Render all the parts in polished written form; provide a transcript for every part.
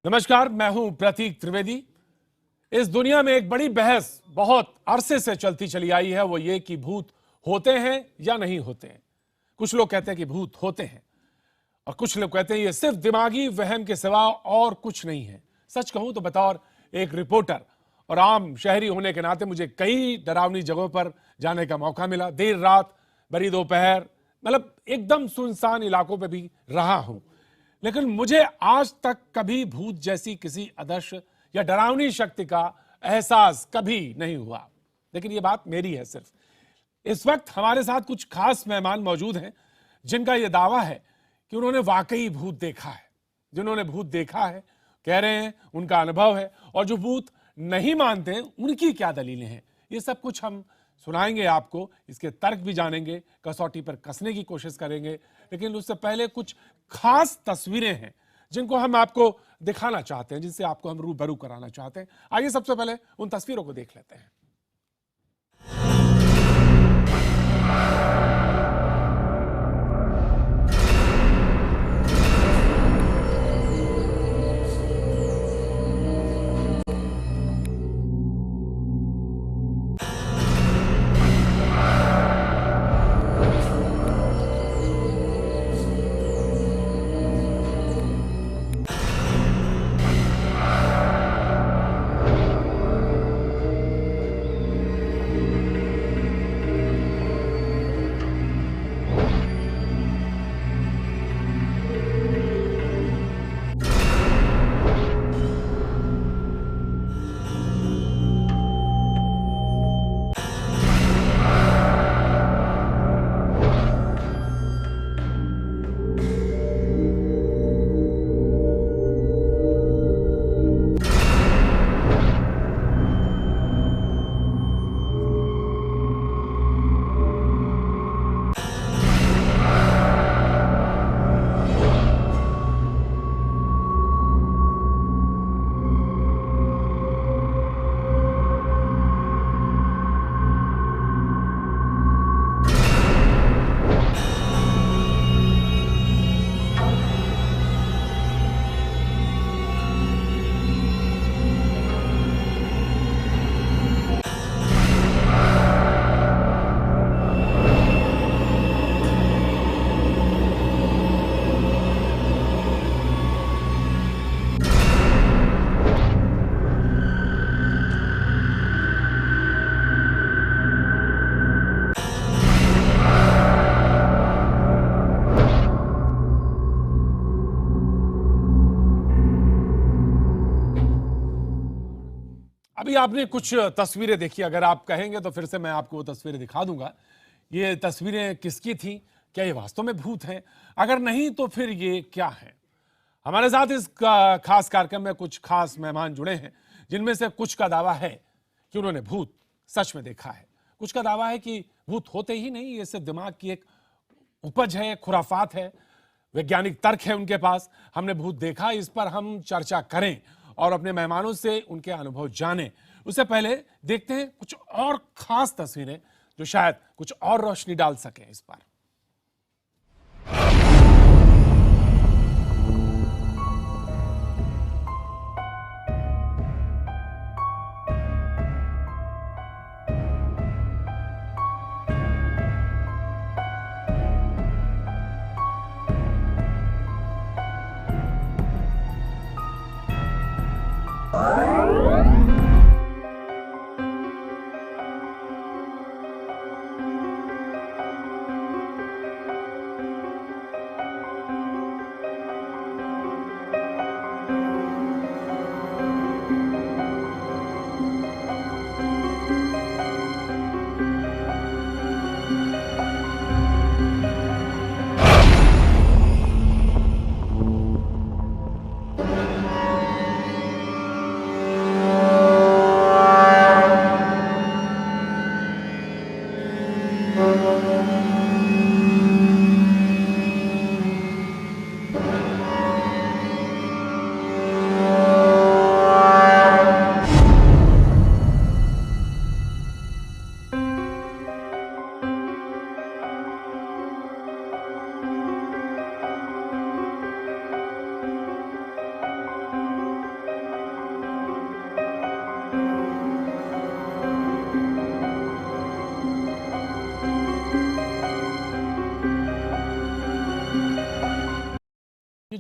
नमस्कार, मैं हूं प्रतीक त्रिवेदी। इस दुनिया में एक बड़ी बहस बहुत अरसे से चलती चली आई है, वो ये कि भूत होते हैं या नहीं होते हैं। कुछ लोग कहते हैं कि भूत होते हैं और कुछ लोग कहते हैं ये सिर्फ दिमागी वहम के सिवा और कुछ नहीं है। सच कहूं तो बतौर एक रिपोर्टर और आम शहरी होने के नाते मुझे कई डरावनी जगहों पर जाने का मौका मिला। देर रात, बड़ी दोपहर, मतलब एकदम सुनसान इलाकों पर भी रहा हूं, लेकिन मुझे आज तक कभी भूत जैसी किसी अदृश्य या डरावनी शक्ति का एहसास कभी नहीं हुआ। लेकिन यह बात मेरी है सिर्फ। इस वक्त हमारे साथ कुछ खास मेहमान मौजूद हैं जिनका यह दावा है कि उन्होंने वाकई भूत देखा है। जिन्होंने भूत देखा है कह रहे हैं उनका अनुभव है, और जो भूत नहीं मानते उनकी क्या दलीलें हैं, ये सब कुछ हम सुनाएंगे आपको। इसके तर्क भी जानेंगे, कसौटी पर कसने की कोशिश करेंगे। लेकिन उससे पहले कुछ खास तस्वीरें हैं जिनको हम आपको दिखाना चाहते हैं, जिनसे आपको हम रूबरू कराना चाहते हैं। आइए सबसे पहले उन तस्वीरों को देख लेते हैं। अभी आपने कुछ तस्वीरें देखी, अगर आप कहेंगे तो फिर से मैं आपको वो तस्वीरें दिखा दूंगा। ये तस्वीरें किसकी थी? क्या ये वास्तव में भूत हैं? अगर नहीं तो फिर ये क्या है? हमारे साथ इस खास कार्यक्रम में कुछ खास मेहमान जुड़े हैं, जिनमें से कुछ का दावा है कि उन्होंने भूत सच में देखा है। कुछ का दावा है कि भूत होते ही नहीं, ये सिर्फ दिमाग की एक उपज है, खुराफात है, वैज्ञानिक तर्क है उनके पास। हमने भूत देखा, इस पर हम चर्चा करें और अपने मेहमानों से उनके अनुभव जानें। उससे पहले देखते हैं कुछ और खास तस्वीरें जो शायद कुछ और रोशनी डाल सके इस पर।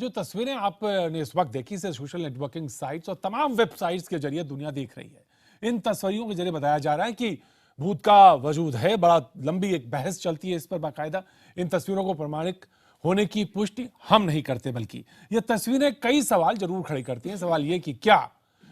जो तस्वीरें आपने इस वक्त देखी से सोशल नेटवर्किंग साइट्स और तमाम वेबसाइट्स के जरिए दुनिया देख रही है। इन तस्वीरों के जरिए बताया जा रहा है कि भूत का वजूद है। बड़ा लंबी एक बहस चलती है इस पर बाकायदा। इन तस्वीरों को प्रमाणिक होने की पुष्टि हम नहीं करते, बल्कि ये तस्वीरें कई सवाल जरूर खड़े करती हैं। सवाल ये कि क्या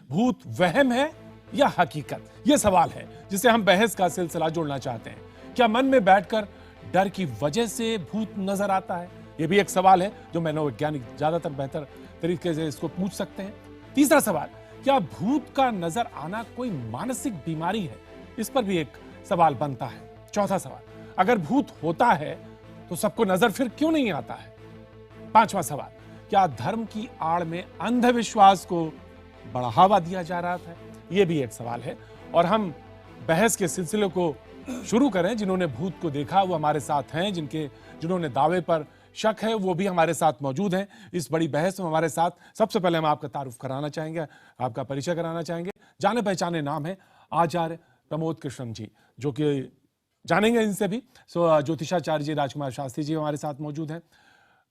भूत वहम है या हकीकत, ये सवाल है जिसे हम बहस का सिलसिला जोड़ना चाहते हैं। क्या मन में बैठकर डर की वजह से भूत नजर आता है, यह भी एक सवाल है जो मनोवैज्ञानिक ज्यादातर बेहतर तरीके से इसको पूछ सकते हैं। तीसरा सवाल, क्या भूत का नजर आना कोई मानसिक बीमारी है, इस पर भी एक सवाल बनता है। चौथा सवाल, अगर भूत होता है तो सबको नजर फिर क्यों नहीं आता है। पांचवा सवाल, क्या धर्म की आड़ में अंधविश्वास को बढ़ावा दिया जा रहा था, यह भी एक सवाल है। और हम बहस के सिलसिले को शुरू करें। जिन्होंने भूत को देखा वो हमारे साथ हैं, जिन्होंने दावे पर शक है वो भी हमारे साथ मौजूद हैं इस बड़ी बहस में हमारे साथ। सबसे पहले हम आपका तारुफ कराना चाहेंगे, आपका परिचय कराना चाहेंगे। जाने पहचाने नाम है आचार्य प्रमोद कृष्णन जी, जो कि जानेंगे इनसे भी। ज्योतिषाचार्य जी राजकुमार शास्त्री जी हमारे साथ मौजूद हैं।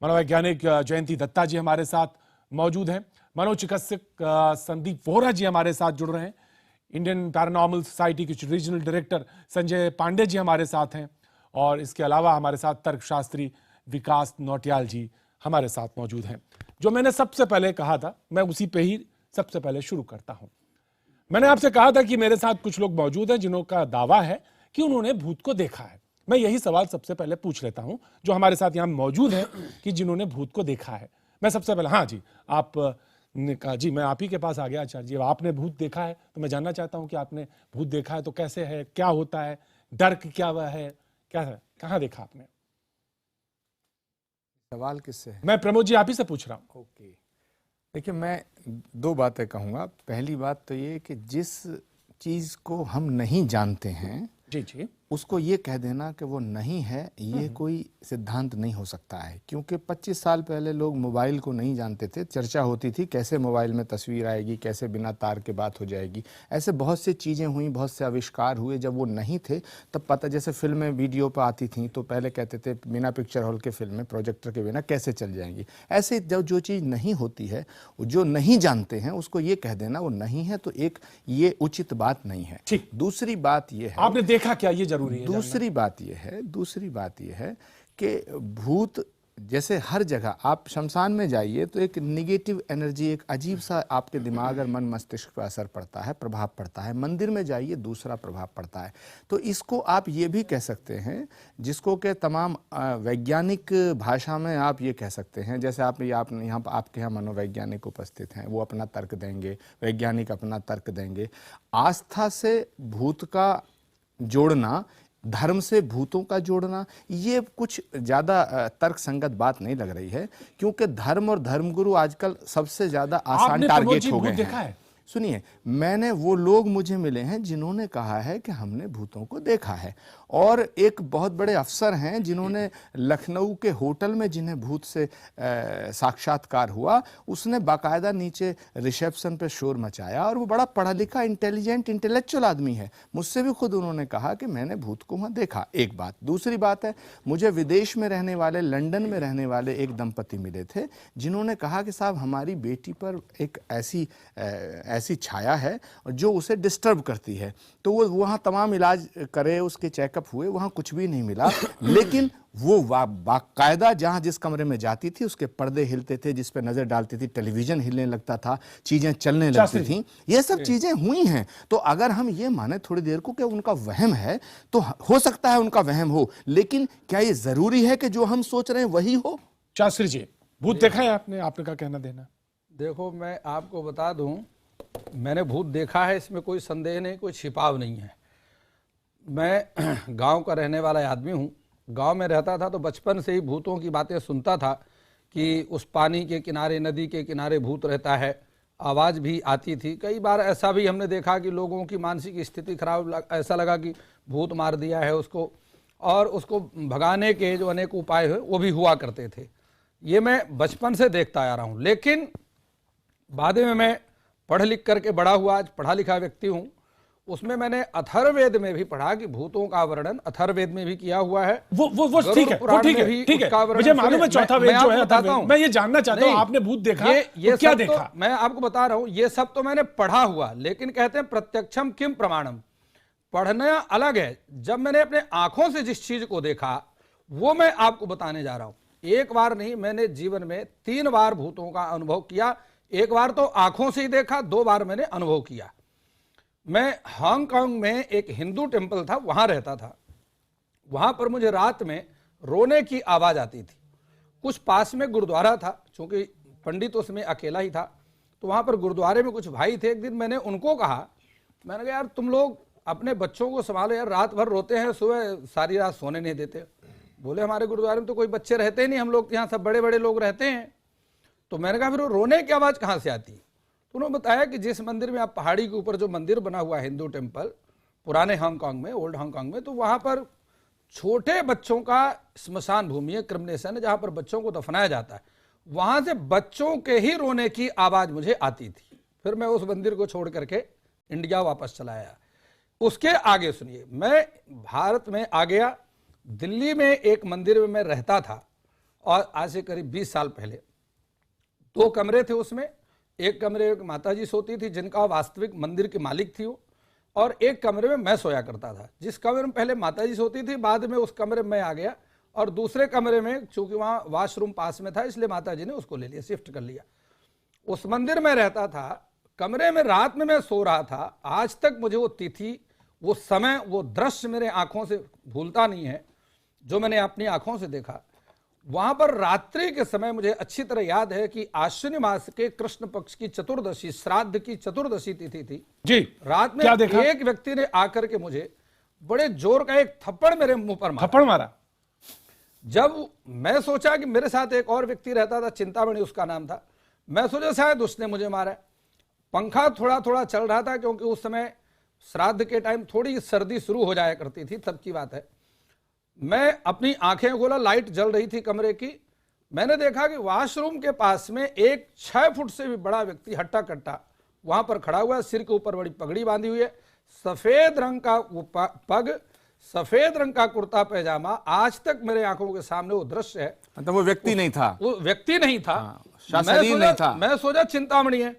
मनोवैज्ञानिक जयंती दत्ता जी हमारे साथ मौजूद हैं। मनोचिकित्सक संदीप वोहरा जी हमारे साथ जुड़ रहे हैं। इंडियन पैरानॉर्मल सोसाइटी के रीजनल डायरेक्टर संजय पांडे जी हमारे साथ हैं। और इसके अलावा हमारे साथ तर्कशास्त्री विकास नौटियाल जी हमारे साथ मौजूद हैं। जो मैंने सबसे पहले कहा था, मैं उसी पे ही सबसे पहले शुरू करता हूं। मैंने आपसे कहा था कि मेरे साथ कुछ लोग मौजूद हैं जिनका दावा है कि उन्होंने भूत को देखा है। मैं यही सवाल सबसे पहले पूछ लेता हूं जो हमारे साथ यहां मौजूद हैं कि जिन्होंने भूत को देखा है। मैं सबसे पहले, हाँ जी, आप ने कहा जी, मैं आप ही के पास आ गया आचार्य जी। आपने भूत देखा है तो मैं जानना चाहता हूं कि आपने भूत देखा है तो कैसे है, क्या होता है, डर क्या वह है, क्या है, कहां देखा आपने? सवाल किससे है? मैं प्रमोद जी आप ही से पूछ रहा हूं। ओके, देखिए मैं दो बातें कहूँगा। पहली बात तो ये कि जिस चीज़ को हम नहीं जानते हैं जी जी, उसको ये कह देना कि वो नहीं है, ये कोई सिद्धांत नहीं हो सकता है। क्योंकि 25 साल पहले लोग मोबाइल को नहीं जानते थे। चर्चा होती थी कैसे मोबाइल में तस्वीर आएगी, कैसे बिना तार के बात हो जाएगी। ऐसे बहुत सी चीज़ें हुई, बहुत से आविष्कार हुए। जब वो नहीं थे तब पता, जैसे फिल्में वीडियो पर आती थी तो पहले कहते थे बिना पिक्चर हॉल के फिल्में प्रोजेक्टर के बिना कैसे चल जाएंगी। ऐसे जब जो चीज़ नहीं होती है, जो नहीं जानते हैं, उसको ये कह देना वो नहीं है, तो एक ये उचित बात नहीं है। ठीक। दूसरी बात ये है, आपने देखा क्या, ये जरूरी है। दूसरी बात यह है कि भूत, जैसे हर जगह आप शमशान में जाइए तो एक निगेटिव एनर्जी, एक अजीब सा आपके दिमाग और मन मस्तिष्क पर असर पड़ता है, प्रभाव पड़ता है। मंदिर में जाइए दूसरा प्रभाव पड़ता है। तो इसको आप ये भी कह सकते हैं, जिसको कि तमाम वैज्ञानिक भाषा में आप ये कह सकते हैं। जैसे आप यहाँ आपके यहाँ मनोवैज्ञानिक उपस्थित हैं, वो अपना तर्क देंगे, वैज्ञानिक अपना तर्क देंगे। आस्था से भूत का जोड़ना, धर्म से भूतों का जोड़ना, ये कुछ ज़्यादा तर्क संगत बात नहीं लग रही है। क्योंकि धर्म और धर्मगुरु आजकल सबसे ज़्यादा आसान टारगेट हो गए हैं। सुनिए, मैंने, वो लोग मुझे मिले हैं जिन्होंने कहा है कि हमने भूतों को देखा है। और एक बहुत बड़े अफसर हैं जिन्होंने लखनऊ के होटल में, जिन्हें भूत से साक्षात्कार हुआ, उसने बाकायदा नीचे रिसेप्शन पे शोर मचाया। और वो बड़ा पढ़ा लिखा, इंटेलिजेंट, इंटेलेक्चुअल आदमी है। मुझसे भी खुद उन्होंने कहा कि मैंने भूत को वहाँ देखा। एक बात। दूसरी बात है, मुझे विदेश में रहने वाले, लंदन में रहने वाले एक दंपति मिले थे जिन्होंने कहा कि साहब हमारी बेटी पर एक ऐसी छाया है जो उसे डिस्टर्ब करती है। तो वो वहाँ तमाम इलाज करे, उसके चेकअप हुए, वहाँ कुछ भी नहीं मिला। लेकिन वो बाकायदा जहाँ जिस कमरे में जाती थी उसके पर्दे हिलते थे, जिस पे नज़र डालती थी टेलीविज़न हिलने लगता था, चीज़ें चलने लगती थी। ये सब चीज़ें हुई हैं। तो अगर हम ये माने थोड़ी देर को कि उनका वहम है, तो हो सकता है उनका वहम हो, लेकिन क्या ये ज़रूरी है कि जो हम सोच रहे हैं वही हो? शास्त्री जी, भूत देखा है आपने? आपने क्या कहना देना? देखो, मैं आपको बता दूं, मैंने भूत देखा है, इसमें कोई संदेह नहीं, कोई छिपाव नहीं है। मैं गांव का रहने वाला आदमी हूं। गांव में रहता था तो बचपन से ही भूतों की बातें सुनता था कि उस पानी के किनारे, नदी के किनारे भूत रहता है। आवाज़ भी आती थी। कई बार ऐसा भी हमने देखा कि लोगों की मानसिक स्थिति खराब, ऐसा लगा कि भूत मार दिया है उसको, और उसको भगाने के जो अनेक उपाय हुए वो भी हुआ करते थे। ये मैं बचपन से देखता आ रहा हूँ। लेकिन बाद में मैं पढ़ लिख करके बड़ा हुआ, आज पढ़ा लिखा व्यक्ति हूँ। उसमें मैंने अथर्ववेद में भी पढ़ा कि भूतों का वर्णन अथर्ववेद में भी किया हुआ है। वो गरुड़ ठीक है, वो पुराण ठीक में है, भी ठीक उसका है। वर्णन मुझे मालूम है सुने। चौथा मैं वेद जो आपको है बताता अथर्ववेद। हूं। मैं ये जानना चाहता हूं नहीं, आपने भूत देखा ये तो क्या सब तो देखा? मैं आपको बता रहा हूं, ये सब तो मैंने पढ़ा हुआ, लेकिन कहते हैं प्रत्यक्षम किम प्रमाणम, पढ़ना अलग है। जब मैंने अपने आंखों से जिस चीज को देखा वो मैं आपको बताने जा रहा हूं। एक बार नहीं, मैंने जीवन में 3 बार भूतों का अनुभव किया। एक बार तो आंखों से ही देखा, 2 बार मैंने अनुभव किया। मैं हांगकांग में एक हिंदू टेम्पल था, वहां रहता था। वहां पर मुझे रात में रोने की आवाज आती थी। कुछ पास में गुरुद्वारा था, क्योंकि पंडित उसमें अकेला ही था, तो वहां पर गुरुद्वारे में कुछ भाई थे। एक दिन मैंने उनको कहा, मैंने कहा यार तुम लोग अपने बच्चों को संभालो यार, रात भर रोते हैं, सुबह सारी रात सोने नहीं देते। बोले हमारे गुरुद्वारे में तो कोई बच्चे रहते नहीं, हम लोग यहाँ सब बड़े बड़े लोग रहते हैं। तो मैंने कहा फिर वो रोने की आवाज कहाँ से आती? तो उन्होंने बताया कि जिस मंदिर में, आप पहाड़ी के ऊपर जो मंदिर बना हुआ है हिंदू टेम्पल, पुराने हांगकांग में, ओल्ड हांगकांग में, तो वहां पर छोटे बच्चों का स्मशान भूमि है, क्रिमनेशन है, जहां पर बच्चों को दफनाया जाता है। वहां से बच्चों के ही रोने की आवाज मुझे आती थी। फिर मैं उस मंदिर को छोड़ करके इंडिया वापस चला आया। उसके आगे सुनिए, मैं भारत में आ गया। दिल्ली में एक मंदिर में मैं रहता था, और आज से करीब 20 साल पहले 2 कमरे थे उसमें। एक कमरे में माता जी सोती थी, जिनका वास्तविक मंदिर के मालिक थी वो, और एक कमरे में मैं सोया करता था। जिस कमरे में पहले माता जी सोती थी, बाद में उस कमरे में मैं आ गया, और दूसरे कमरे में चूंकि वहां वॉशरूम पास में था, इसलिए माता जी ने उसको ले लिया, शिफ्ट कर लिया। उस मंदिर में रहता था, कमरे में रात में मैं सो रहा था। आज तक मुझे वो तिथि, वो समय, वो दृश्य मेरे आंखों से भूलता नहीं है, जो मैंने अपनी आंखों से देखा। वहां पर रात्रि के समय मुझे अच्छी तरह याद है कि आश्विन मास के कृष्ण पक्ष की चतुर्दशी, श्राद्ध की चतुर्दशी तिथि थी जी। रात में क्या देखा? एक व्यक्ति ने आकर के मुझे बड़े जोर का एक थप्पड़ मेरे मुंह पर मारा। थप्पड़ मारा? जब मैं सोचा कि मेरे साथ एक और व्यक्ति रहता था, चिंतामणि उसका नाम था, मैं सोचा शायद उसने मुझे मारा। पंखा थोड़ा थोड़ा चल रहा था, क्योंकि उस समय श्राद्ध के टाइम थोड़ी सर्दी शुरू हो जाया करती थी, तब की बात है। मैं अपनी आंखें खोला, लाइट जल रही थी कमरे की। मैंने देखा कि वॉशरूम के पास में एक 6 फुट से भी बड़ा व्यक्ति हट्टा कट्टा वहां पर खड़ा हुआ है। सिर के ऊपर बड़ी पगड़ी बांधी हुई है, सफेद रंग का वो पग, सफेद रंग का कुर्ता पैजामा। आज तक मेरे आंखों के सामने वो दृश्य है। मतलब वो व्यक्ति नहीं था? वो व्यक्ति नहीं था, शरीर नहीं था। मैं सोचा चिंतामणि है।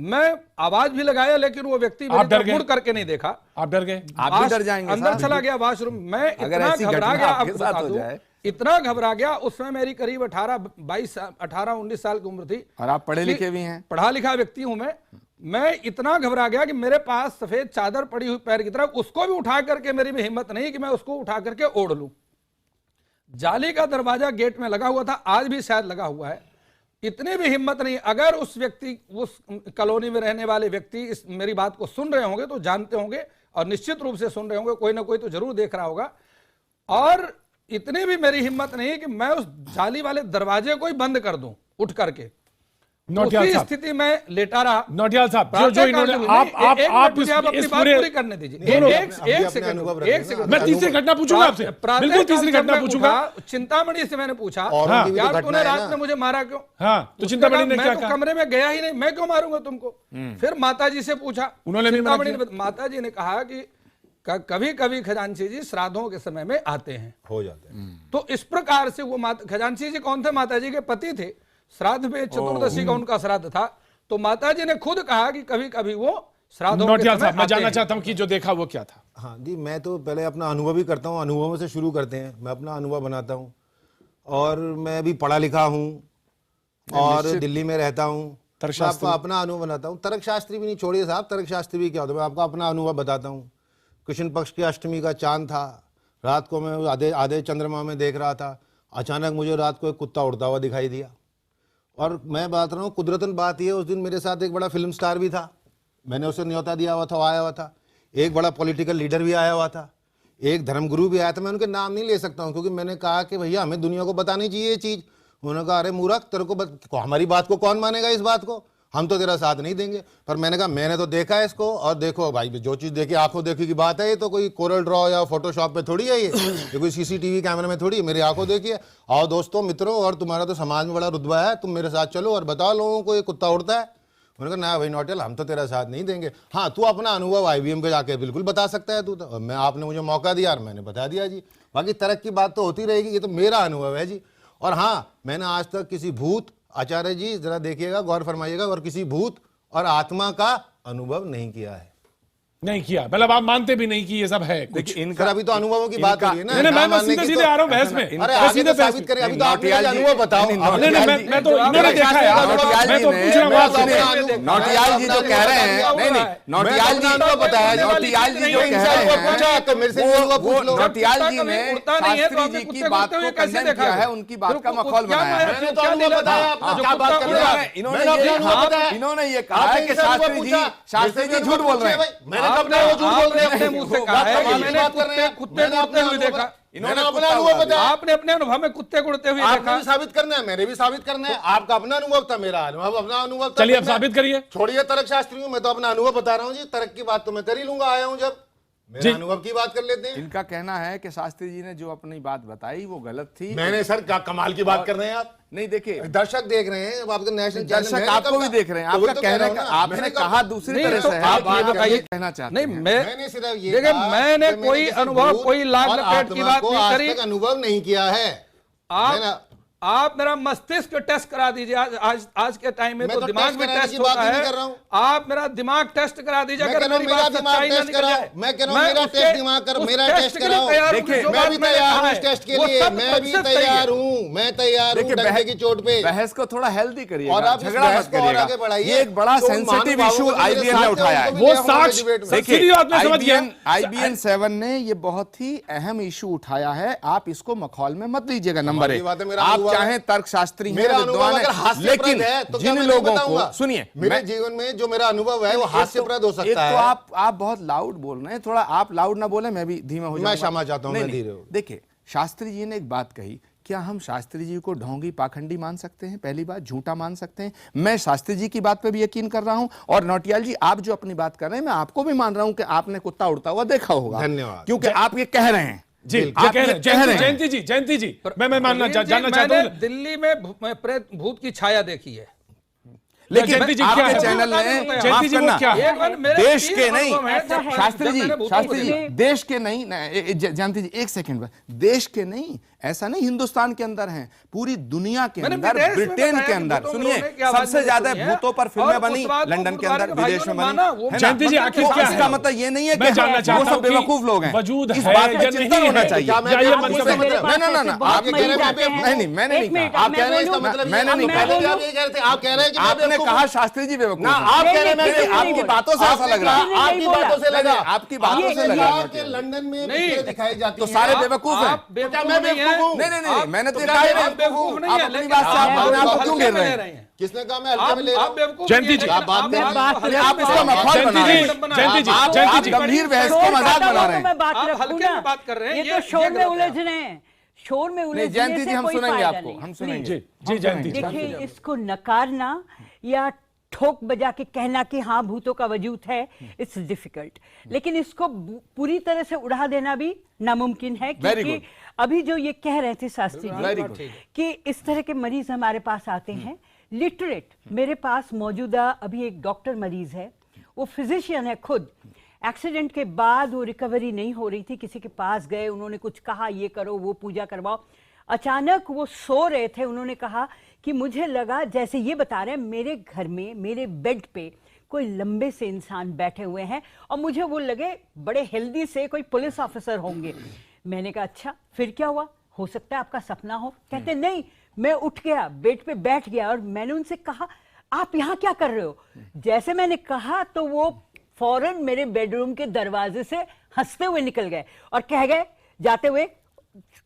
मैं आवाज भी लगाया, लेकिन वो व्यक्ति मेरी तरफ मुड़ करके नहीं देखा। आप डर गए? आप भी डर जाएंगे अंदर साहब। चला गया वॉशरूम। मैं अगर इतना ऐसी घबरा घटना गया, आपके आपको साथ बता हो दूं, जाए। इतना घबरा गया। उसमें मेरी करीब 18-19 साल की उम्र थी, और आप पढ़े लिखे भी हैं? पढ़ा लिखा व्यक्ति हूं मैं इतना घबरा गया कि मेरे पास सफेद चादर पड़ी हुई पैर की तरफ, उसको भी उठा करके मेरी भी हिम्मत नहीं कि मैं उसको उठा करके ओढ़ लूं। जाली का दरवाजा गेट में लगा हुआ था, आज भी शायद लगा हुआ है। इतनी भी हिम्मत नहीं। अगर उस व्यक्ति, उस कॉलोनी में रहने वाले व्यक्ति इस मेरी बात को सुन रहे होंगे तो जानते होंगे, और निश्चित रूप से सुन रहे होंगे, कोई ना कोई तो जरूर देख रहा होगा। और इतनी भी मेरी हिम्मत नहीं कि मैं उस जाली वाले दरवाजे को ही बंद कर दूं उठ करके। नौटियाल उसी साहब, स्थिति में लेटा रहा। नौटियाल साहब, जो इन्होंने आप अपनी बात पूरी करने दीजिए। एक सेकंड, मैं तीसरी घटना पूछूंगा आपसे, बिल्कुल तीसरी घटना पूछूंगा। चिंतामणि से मैंने पूछा, और यार तूने रात में मुझे मारा क्यों? हाँ, तो चिंतामणि ने क्या कहा? कमरे में गया ही नहीं, मैं क्यों मारूंगा तुमको? फिर माता जी से पूछा, उन्होंने भी मना किया। माता जी ने कहा कि कभी कभी खजांची जी श्राद्धों के समय में आते हैं, हो जाते हैं। तो इस प्रकार से वो खजांची जी कौन थे? माता जी के पति थे। श्राद्ध में चतुर्दशी का उनका श्राद्ध था, तो माता जी ने खुद कहा कि कभी कभी वो श्राद्धों के समय मैं आते जानना हैं। चाहता हूं कि जो देखा वो क्या था? हाँ जी, मैं तो पहले अपना अनुभव ही करता हूँ, अनुभवों से शुरू करते हैं। मैं अपना अनुभव बनाता हूँ, और मैं भी पढ़ा लिखा हूँ और दिल्ली में रहता हूँ। मैं आपको अपना अनुभव बनाता हूँ। तर्कशास्त्री भी नहीं, छोड़िए साहब, तर्कशास्त्री भी क्या होता है, मैं आपको अपना अनुभव बताता हूँ। कृष्ण पक्ष की अष्टमी का चांद था, रात को मैं आधे चंद्रमा में देख रहा था। अचानक मुझे रात को एक कुत्ता उड़ता हुआ दिखाई दिया, और मैं बात रहा हूँ कुदरतन बात यह, उस दिन मेरे साथ एक बड़ा फिल्म स्टार भी था, मैंने उसे न्योता दिया हुआ था, वो आया हुआ था। एक बड़ा पॉलिटिकल लीडर भी आया हुआ था, एक धर्मगुरु भी आया था। मैं उनके नाम नहीं ले सकता हूँ, क्योंकि मैंने कहा कि भैया हमें दुनिया को बतानी चाहिए ये चीज़। उन्होंने कहा अरे मूर्ख, तेरे को हमारी बात को कौन मानेगा, इस बात को हम तो तेरा साथ नहीं देंगे। पर मैंने कहा मैंने तो देखा है इसको, और देखो भाई, जो चीज़ देखी आंखों देखी की बात है, ये तो कोई कोरल ड्रॉ या फोटोशॉप पे थोड़ी है, ये कोई सीसीटीवी कैमरे में थोड़ी है, मेरी आंखों देखी है। आओ दोस्तों, मित्रों, और तुम्हारा तो समाज में बड़ा रुतबा है, तुम मेरे साथ चलो और बताओ लोगों को ये कुत्ता उड़ता है। उन्होंने कहा ना भाई नौटियाल, हम तो तेरा साथ नहीं देंगे। हाँ, तू अपना अनुभव IBM के जाके बिल्कुल बता सकता है तू तो, और मैं आपने मुझे मौका दिया और मैंने बता दिया जी। बाकी तरक्की की बात तो होती रहेगी, ये तो मेरा अनुभव है जी। और हाँ, मैंने आज तक किसी भूत, आचार्य जी जरा देखिएगा, गौर फरमाइएगा, और किसी भूत और आत्मा का अनुभव नहीं किया है। नहीं किया, मतलब आप मानते भी नहीं कि ये सब है कुछ। इनका अभी तो अनुभवों की बात हो रही है ना। नहीं, मैं सीधे आ रहा हूं बहस में। अरे आगे तो साबित करें, अभी तो आपने अनुभव बताओ। नहीं, मैं तो इन्होंने देखा है, मैं तो पूछ रहा हूं आपसे। नौटियाल जी जो कह रहे हैं, नहीं नौटियाल जी अनुभव बताया, नौटियाल जी जो कह रहे हैं, तो मेरे से अनुभव पूछ लो। नौटियाल जी ने शास्त्री जी की बात को कंडेम किया है, उनकी बात का मखौल बनाया है। मैंने तो अनुभव बताया, अपना क्या बात कर रहे हैं। इन्होंने ये कहा है कि शास्त्री जी झूठ बोल रहे हैं। मैंने कब नहीं वो झूठ बोल रहे हैं? अपने मुंह से कहा है कि मैंने कुत्ते गुड़ते हुए देखा। इन्होंने अपना अनुभव बताया। आपने अपने अनुभव में कुत्ते गुड़ते हुए आपने देखा। भी साबित करना है, मैंने भी साबित करना है। आपका अपना अनुभव था, मेरा अनुभव अपना अनुभव था। चलिए अब साबित करिए। छोड़िए तर्क शास्त्री हूँ, मैं तो अपना अनुभव बता रहा हूँ जी। तर्क की बात तो मैं कर ही लूंगा, आया हूँ जब। मेरा अनुभव की बात कर लेते हैं। इनका कहना है कि शास्त्री जी ने जो अपनी बात बताई वो गलत थी। मैंने सर क्या कमाल की बात कर रहे हैं आप। नहीं देखिए, दर्शक देख रहे हैं, आपका नेशनल दर्शक आपको भी देख रहे हैं। आपका कहने का, आपने कहा दूसरी तरह से है, आप ये बताइए, कहना चाहते नहीं हैं। मैंने सिर्फ ये देखिए, कहा मैंने कि कोई किसी अनुभव, भूत कोई लाग और लपेट की आत्मा बात को नहीं आज करी। तक अनुभव नहीं किया है। आप मेरा मस्तिष्क टेस्ट करा दीजिए। आज के टाइम में मैं तो तो दिमाग टेस्ट भी कराने टेस्ट की बात होता ही नहीं है। कर रहा हूं। आप मेरा दिमाग टेस्ट करा दीजिए। मैं अगर कह रहा हूं, मेरी मेरा बात दिमाग सच्चाई ना टेस्ट निकल कराओ। जाए, मैं कह रहा हूं, मेरा टेस्ट दिमाग करो, मेरा टेस्ट कराओ। देखिए, मैं भी तैयार हूं उस टेस्ट के लिए, मैं भी तैयार हूं, मैं तैयार हूं डंडे की चोट पे। बहस को थोड़ा हेल्दी करिए और आप झगड़ा मत करिएगा। ये एक बड़ा सेंसिटिव इशू IBN ने उठाया है। वो साक्ष्य सीधी बात में समझ गया। IBN 7 ने ये बहुत ही अहम इशू उठाया है। आप इसको मखौल में मत लीजिएगा। नंबर एक, आप चाहें तर्कशास्त्री हैं, विद्वान हैं, लेकिन जिन लोगों को सुनिए, मेरे जीवन में जो मेरा अनुभव है वो हास्यप्रद हो सकता है। एक तो आप बहुत लाउड बोल रहे हैं, थोड़ा आप लाउड ना बोले, मैं भी धीमा हो जाऊंगा। मैं क्षमा चाहता हूं, मैं धीरे हूं। देखिए, शास्त्री जी ने एक बात कही, क्या हम शास्त्री जी को ढोंगी पाखंडी मान सकते हैं? पहली बात, झूठा मान सकते हैं। मैं शास्त्री जी की बात पे भी यकीन कर रहा हूं, और नौटियाल जी आप जो अपनी बात कर रहे हैं, मैं आपको भी मान रहा हूं कि आपने कुत्ता उड़ता हुआ देखा होगा। धन्यवाद। क्योंकि आप ये कह रहे हैं जी, आप ये कह रहे हैं। जयंती जी, मैं मानना जानना चाहता मैंने हूँ। दिल्ली में प्रेत भूत की छाया देखी है। लेकिन जयंती जी क्या आपके है? चैनल ने जयंती माफ जी वो करना, क्या है? देश के नहीं, शास्त्री शास्त्री जी देश के नहीं, जयंती जी एक सेकंड, देश के नहीं, ऐसा नहीं हिंदुस्तान के अंदर हैं, पूरी दुनिया के अंदर, ब्रिटेन के अंदर। सुनिए, सबसे ज्यादा भूतों पर फिल्में बनी लंदन के अंदर, विदेश में बनी। जयंती जी आखिर क्या है? इसका मतलब ये नहीं है मैं जानना कि चाहता वो सब हूं कि बेवकूफ लोग हैं। वजूद इस है बात या पे नहीं चिंतन होना है? चाहिए। क्या ये मतलब नहीं, आप ये कह रहे हैं, नहीं मैंने नहीं कहा। आप कह रहे हैं इसका मतलब मैंने नहीं कहा। पहले भी आप ये कह रहे थे, आप कह रहे हैं कि मैं आपने बेवकूफ कहा हूं। शास्त्री जी बेवकूफ ना, हैं। आप कह रहे हैं मैं बेवकूफ आपकी हूं। बातों से ऐसा लग रहा है। आपकी बातों से लगा, आपकी बातों से लगा कि लंदन में पिक्चरें दिखाई जाती तो हैं। सारे बेवकूफ हैं। क्या मैं बेवकूफ हूं? नहीं, मैंने तो क्या कहा ही आप नहीं। बेवकूफ नहीं आप है, अपनी लेकिन बात से आप आप अपने आप को हल्के क्यों में घेर ले रहे रहे हैं? हैं। किसने कहा मैं हल्के में ले रहा आप हूं? बेवकूफ जयंती जी, आप आप इसको जयंती मखौल बना रहे हैं। जयंती जी, आप जयंती जी, गंभीर बहस को मजाक बना रहे हैं। मैं बात आप रखूं हल्के ना, में बात कर रहे हैं, ये ये तो शोर में गलत है। उलझ रहे हैं, शोर में नहीं उलझने जयंती जी, से हम कोई सुनेंगे फायदा आपको, नहीं। हम सुनेंगे। जी जयंती जी। देखिए, इसको नकारना या ठोक बजा के कहना कि हाँ भूतों का वजूद है, इट्स डिफिकल्ट, लेकिन इसको पूरी तरह से उड़ा देना भी नामुमकिन है। क्योंकि अभी जो ये कह रहे थे शास्त्री जी कि इस तरह के मरीज हमारे पास आते हैं, लिटरेट, मेरे पास मौजूदा अभी एक डॉक्टर मरीज है, वो फिजिशियन है खुद। एक्सीडेंट के बाद वो रिकवरी नहीं हो रही थी, किसी के पास गए, उन्होंने कुछ कहा ये करो वो पूजा करवाओ, अचानक वो सो रहे थे, उन्होंने कहा कि मुझे लगा, जैसे ये बता रहे हैं, मेरे घर में मेरे बेड पे कोई लंबे से इंसान बैठे हुए हैं और मुझे वो लगे बड़े हेल्दी से कोई पुलिस ऑफिसर होंगे। मैंने कहा अच्छा फिर क्या हुआ, हो सकता है आपका सपना हो। कहते नहीं, मैं उठ गया, बेड पे बैठ गया और मैंने उनसे कहा आप यहाँ क्या कर रहे हो। जैसे मैंने कहा तो वो फौरन मेरे बेडरूम के दरवाजे से हंसते हुए निकल गए और कह गए जाते हुए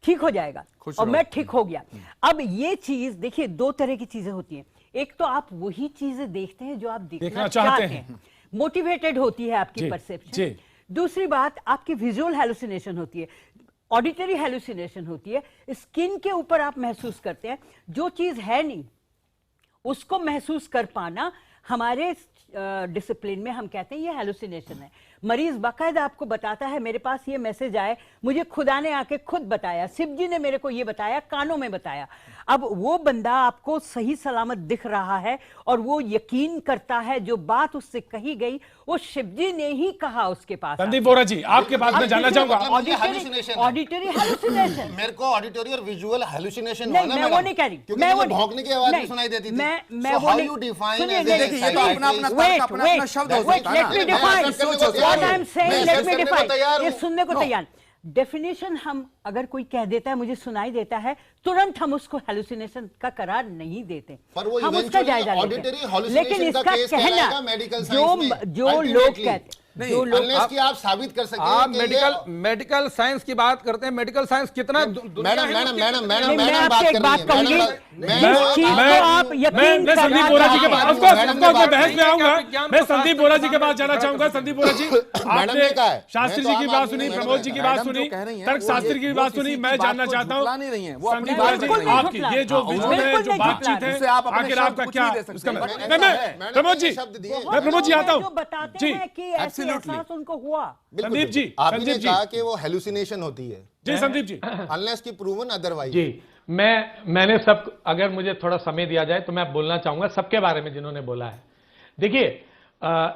ठीक हो जाएगा, और मैं ठीक हो गया। अब ये चीज देखिए, दो तरह की चीजें होती हैं, एक तो आप वही चीजें देखते हैं जो आप देखना चाहते हैं, मोटिवेटेड होती है आपकी परसेप्शन। दूसरी बात, आपकी विजुअल हैलुसिनेशन होती है, ऑडिटरी हैलुसिनेशन होती है, स्किन के ऊपर आप महसूस करते हैं जो चीज है नहीं उसको महसूस कर पाना। हमारे डिसिप्लिन में हम कहते हैं ये हैलुसिनेशन है, मरीज बाकायदा आपको बताता है मेरे पास ये मैसेज आए, मुझे खुदा ने आके खुद बताया, शिव जी ने मेरे को ये बताया, कानों में बताया। अब वो बंदा आपको सही सलामत दिख रहा है और वो यकीन करता है जो बात उससे कही गई वो शिव जी ने ही कहा उसके पास। संदीप बोरा जी, आपके पास मैं जानना चाहूंगा। ऑडिटरी हेलुसिनेशन, मेरे को ऑडिटरी और विजुअल हेलुसिनेशन नहीं, मैं वो नहीं कह रही, क्योंकि मुझे भौंकने की आवाज भी सुनाई देती थी। मैं वो नहीं, देखिए ये तो अपना शब्द हो सकता है let me define what I am saying, let me define. ये सुनने को तैयार। डेफिनेशन हम अगर कोई कह देता है मुझे सुनाई देता है, तुरंत हम उसको हेलुसिनेशन का करार नहीं देते, हम उसका जायजा लेते हैं। लेकिन इसका कहना जो लोग कहते कि आप साबित कर सकें आप कि मेडिकल साइंस की बात करते हैं। मेडिकल साइंस कितना मैडम मैं आपसे एक बात कहूंगी, मैं संदीप बोरा जी के पास, ऑफ कोर्स मैं बहस में आऊंगा। मैं संदीप बोरा जी के पास जाना चाहूंगा। संदीप बोरा जी, आपने शास्त्री जी की बात सुनी, प्रमोद जी की बात सुनी, तर्क शास्त्री की बात सुनी, मैं जानना चाहता हूँ संदीप बोरा जी आपकी ये जो विजुअल है, जो बातचीत है, आखिर आपका क्या उसका। मैं प्रमोद जी आता हूँ जी, उनको हुआ। संदीप जी, आपने कहा कि वो हेलुसिनेशन होती है जी संदीप जी, अनलेस की प्रूवन अदरवाइज। जी, मैंने सब, अगर मुझे थोड़ा समय दिया जाए तो मैं बोलना चाहूंगा सबके बारे में जिन्होंने बोला है। देखिए,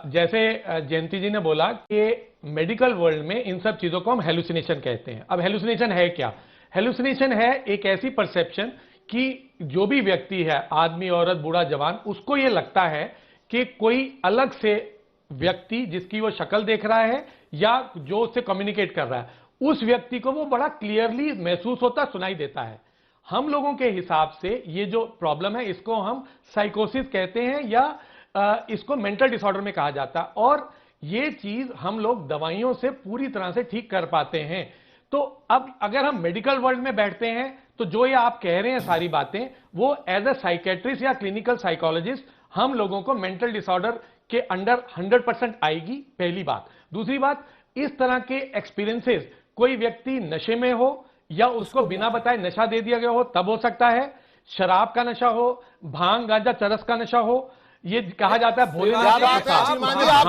जैसे जयंती जी ने बोला कि मेडिकल वर्ल्ड में इन सब चीजों को हम हेलुसिनेशन कहते हैं। अब हेलुसिनेशन है क्या? हेलुसिनेशन है एक ऐसी परसेप्शन कि जो भी व्यक्ति है, आदमी, औरत, बूढ़ा, जवान, उसको ये लगता है कि कोई अलग से व्यक्ति जिसकी वो शक्ल देख रहा है या जो उससे कम्युनिकेट कर रहा है, उस व्यक्ति को वो बड़ा क्लियरली महसूस होता, सुनाई देता है। हम लोगों के हिसाब से ये जो प्रॉब्लम है इसको हम साइकोसिस कहते हैं या इसको मेंटल डिसऑर्डर में कहा जाता है, और ये चीज हम लोग दवाइयों से पूरी तरह से ठीक कर पाते हैं। तो अब अगर हम मेडिकल वर्ल्ड में बैठते हैं तो जो ये आप कह रहे हैं सारी बातें, वो एज अ साइकेट्रिस्ट या क्लिनिकल साइकोलॉजिस्ट हम लोगों को मेंटल डिसऑर्डर के अंडर 100% आएगी, पहली बात। दूसरी बात, इस तरह के एक्सपीरियंसेस कोई व्यक्ति नशे में हो या उसको बिना बताए नशा दे दिया गया हो तब हो सकता है, शराब का नशा हो, भांग, गांजा, चरस का नशा हो, ये कहा जाता है भोले। आप कह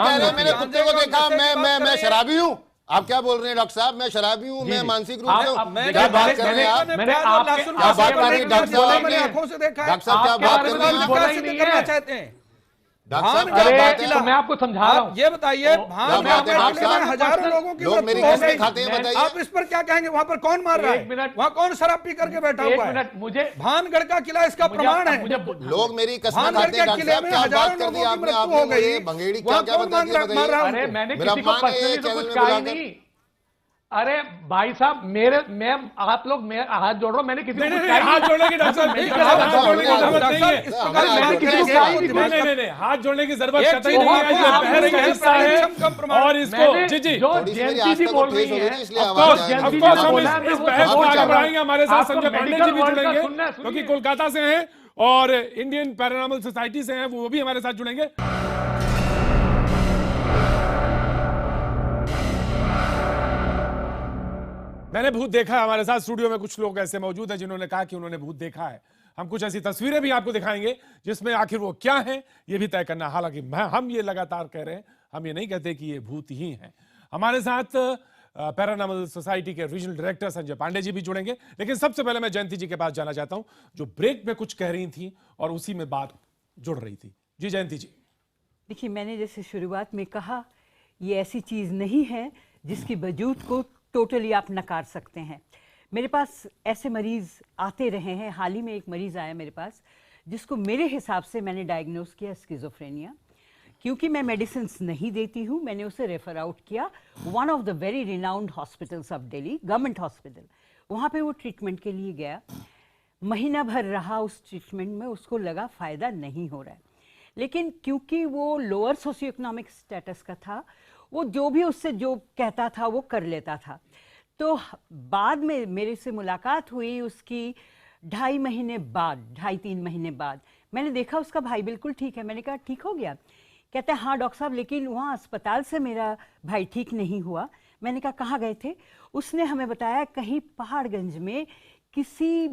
रहे हैं मैंने कुत्ते को देखा, मैं शराबी हूं। आप क्या बोल रहे हैं डॉक्टर साहब? मैं शराबी हूं, मैं मानसिक रूप से क्या बात कर रहे हैं आप? मैंने क्या बात कर रहे हैं डॉक्टर साहब? मैंने आंखों से देखा है। डॉक्टर साहब क्या बात कर रहे हैं? क्या सिद्ध करना चाहते हैं? तो मैं आपको समझा रहा हूं। ये बताइए, भान गढ़का किला में हजारों लोगों की लोग मेरी किस्में खाते हैं, बताइए आप इस पर क्या कहेंगे? वहां पर कौन मार रहा है? वहां कौन शराब पी करके बैठा हुआ है? मुझे भानगढ़ का किला इसका प्रमाण है। लोग मेरी कसमें खाते हैं। डॉक्टर साहब क्या बात कर दी आपने? आपने बंगेड़ी क्या क्या बता दिया बताइए। अरे मैंने किसी को पर्सनली तो कुछ कहा ही नहीं। अरे भाई साहब, मैं आप लोग मैं हाथ जोड़ रहा हूं, मैंने किसी को हाथ जोड़ने की डॉक्टर साहब हाथ जोड़ने की जरूरत नहीं है। मैंने किसी को कहा ही नहीं, हाथ जोड़ने की जरूरत कतई नहीं है। ये बहस का हिस्सा है और इसको जी जो जयंती जी बोल रही है, हम इस बहस को आगे बढ़ाएंगे। हमारे साथ संजय पांडे जी भी जुड़ेंगे क्योंकि कोलकाता से हैं और इंडियन पैरानॉर्मल सोसाइटी से हैं, वो भी हमारे साथ जुड़ेंगे। मैंने भूत देखा है। हमारे साथ स्टूडियो में कुछ लोग ऐसे मौजूद हैं जिन्होंने कहा कि उन्होंने भूत देखा है। हम कुछ ऐसी तस्वीरें भी आपको दिखाएंगे जिसमें आखिर वो क्या है ये भी तय करना। हालांकि हम ये लगातार कह रहे हैं, हम ये नहीं कहते कि ये भूत ही हैं। हमारे साथ पैरानॉर्मल सोसाइटी के रीजनल डायरेक्टर संजय पांडे जी भी जुड़ेंगे। लेकिन सबसे पहले मैं जयंती जी के पास जाना चाहता हूं, जो ब्रेक में कुछ कह रही थी और उसी में बात जुड़ रही थी। जी जयंती जी। देखिए, मैंने जैसे शुरुआत में कहा, ये ऐसी चीज नहीं है जिसकी वजूद को टोटली आप नकार सकते हैं। मेरे पास ऐसे मरीज आते रहे हैं। हाल ही में एक मरीज आया मेरे पास जिसको मेरे हिसाब से मैंने डायग्नोज किया स्किज़ोफ्रेनिया। क्योंकि मैं मेडिसिन नहीं देती हूँ, मैंने उसे रेफर आउट किया one of the very renowned hospitals of Delhi, government hospital. वहाँ पे वो ट्रीटमेंट के लिए गया, महीना भर रहा उस ट्रीटमेंट में, उसको लगा फ़ायदा नहीं हो रहा है। लेकिन क्योंकि वो लोअर सोशियो इकोनॉमिक स्टेटस का था, वो जो भी उससे जो कहता था वो कर लेता था। तो बाद में मेरे से मुलाकात हुई उसकी 2.5 महीने बाद, 2.5-3 महीने बाद। मैंने देखा उसका भाई बिल्कुल ठीक है। मैंने कहा ठीक हो गया? कहते हैं हाँ डॉक्टर साहब, लेकिन वहाँ अस्पताल से मेरा भाई ठीक नहीं हुआ। मैंने कहा कहाँ गए थे? उसने हमें बताया कहीं पहाड़गंज में किसी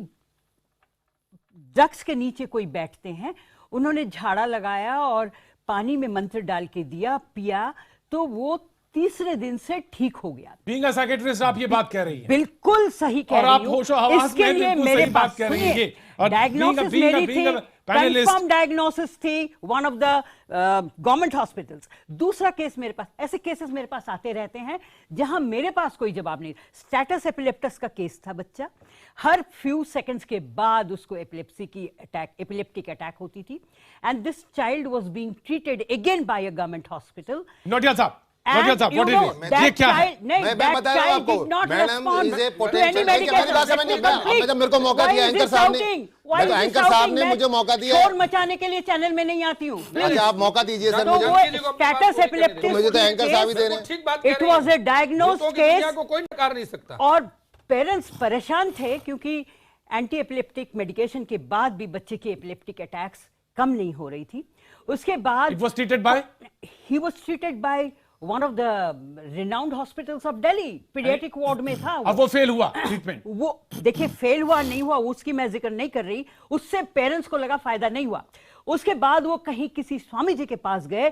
वृक्ष के नीचे कोई बैठते हैं, उन्होंने झाड़ा लगाया और पानी में मंत्र डाल के दिया, पिया, तो वो तीसरे दिन से ठीक हो गया। बीइंग अ साइकियाट्रिस्ट आप ये बात कह रही हैं बिल्कुल सही कह और रही आप हूं। होशो हवास इसके में लिए बिल्कुल मेरे सही बात पास कह रही हैं। और डायग्नोसिस being a मेरी थी, panelist- कंफर्म डायग्नोसिस थी one of the government hospitals. दूसरा केस मेरे पास, ऐसे केसेस मेरे पास आते रहते हैं जहां मेरे पास कोई जवाब नहीं। स्टेटस एपिलेप्टस का केस था, बच्चा हर फ्यू सेकंड्स के बाद उसको एपिलेप्टिक अटैक होती थी, and this child was being treated again by a government hospital. Notiya साहब, नोटिया साहब, what is it? ये क्या है? मैं बता रहा हूं आपको, मैडम इज ए पोटेंशियल। मेरी बात समझ नहीं पाया। जब मेरे को मौका दिया एंकर साहब ने, एंकर साहब ने मुझे मौका दिया। शोर मचाने के लिए चैनल में नहीं आती हूँ। अच्छा आप मौका दीजिए सर तो मुझे। वो स्टेटस एपिलेप्टिस, मुझे तो एंकर साहब ही दे रहे हैं। ठीक बात कह इट रही हैं। वाज ए डायग्नोस्ड भूतों की दुनिया केस को कोई नकार नहीं सकता। और पेरेंट्स परेशान थे क्योंकि एंटी एपिलेप्टिक मेडिकेशन के बाद भी बच्चे की एपिलेप्टिक अटैक्स कम नहीं हो रही थी। उसके बाद It was treated by? he was treated by one of the renowned hospitals of Delhi, pediatric ward में था अब वो फेल हुआ ट्रीटमेंट। वो देखिए फेल हुआ नहीं हुआ उसकी मैं जिक्र नहीं कर रही, उससे पेरेंट्स को लगा फायदा नहीं हुआ। उसके बाद वो कहीं किसी स्वामी जी के पास गए,